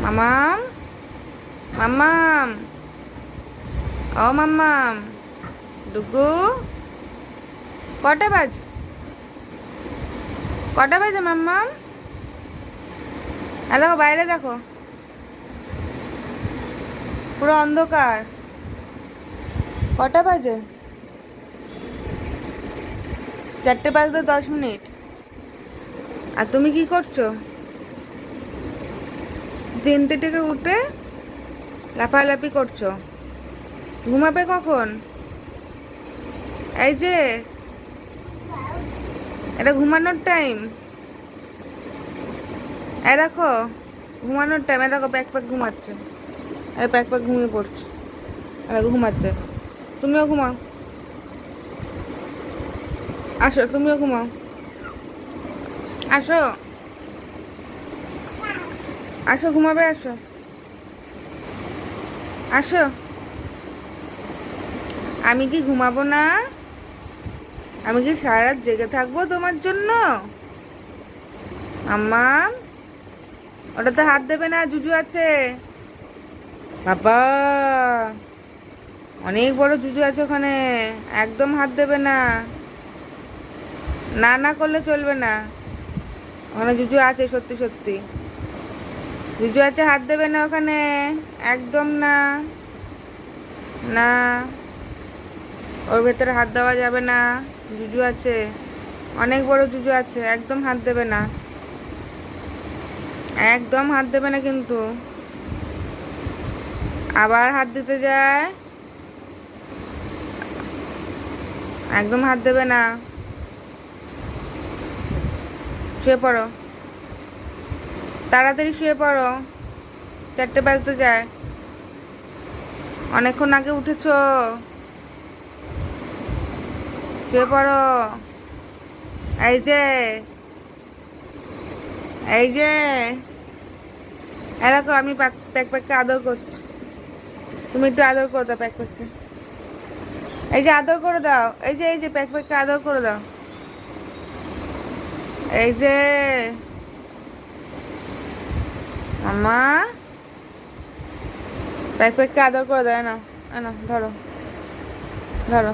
মামাম, মাম্মাম, ও মাম্মাম, ডুগু, কটা বাজে? কটা বাজে মাম্মাম? হ্যালো, বাইরে দেখো, পুরো অন্ধকার। কটা বাজে? 4:10। আর তুমি কি করছো? 3টে থেকে উঠে লাফালাফি করছো। ঘুমাবে কখন? এই যে, এটা ঘুমানোর টাইম। এই দেখো, ঘুমানোর টাইম। এই দেখো, প্যাক প্যাক ঘুমাচ্ছে। এই প্যাক প্যাক ঘুমিয়ে পড়ছে। ঘুমাচ্ছে। তুমিও ঘুমাও। আসো, তুমিও ঘুমাও। আসো, আসো, ঘুমাবে, আসো, আসো। আমি কি ঘুমাবো না? আমি কি সারা রাত জেগে থাকবো তোমার জন্য? আম্মা, ওটাতে হাত দেবে না, জুজু আছে। বাবা, অনেক বড় জুজু আছে ওখানে। একদম হাত দেবে না। না না করলে চলবে না। ওখানে জুজু আছে, সত্যি সত্যি জুজু আছে, হাত দেবে না ওখানে। একদম না। না, ওর ভেতরে হাত দেওয়া যাবে না। জুজু আছে, অনেক বড় জুজু আছে, একদম হাত দেবে না। একদম হাত দেবে না কিন্তু। আবার হাত দিতে যায়। একদম হাত দেবে না। শুয়ে পড়ো, তাড়াতাড়ি শুয়ে পড়ো। 4টে বাজতে যায়। অনেকক্ষণ আগে উঠেছো। শুয়ে পড়ো। এই যে, এই যে, এরকম আমি প্যাক প্যাককে আদর করছি। তুমি একটু আদর করে দাও প্যাক প্যাককে। এই যে আদর করে দাও। এই যে, এই যে প্যাক প্যাককে আদর করে দাও। এই যে, মামা, প্যাক প্যাককে আদর করে দাও। না, না, ধরো, ধরো,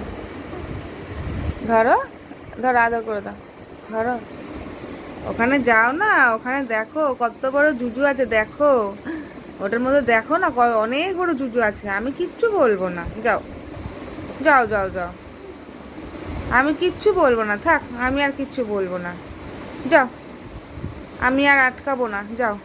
ধরো, ধরো, আদর করে দাও। ধরো। ওখানে যাও না, ওখানে দেখো কত বড় জুজু আছে, দেখো। ওটার মধ্যে দেখো না, অনেক বড় জুজু আছে। আমি কিচ্ছু বলবো না, যাও, যাও, যাও, যাও। আমি কিচ্ছু বলবো না, থাক, আমি আর কিচ্ছু বলবো না। যাও, আমি আর আটকাবো না, যাও।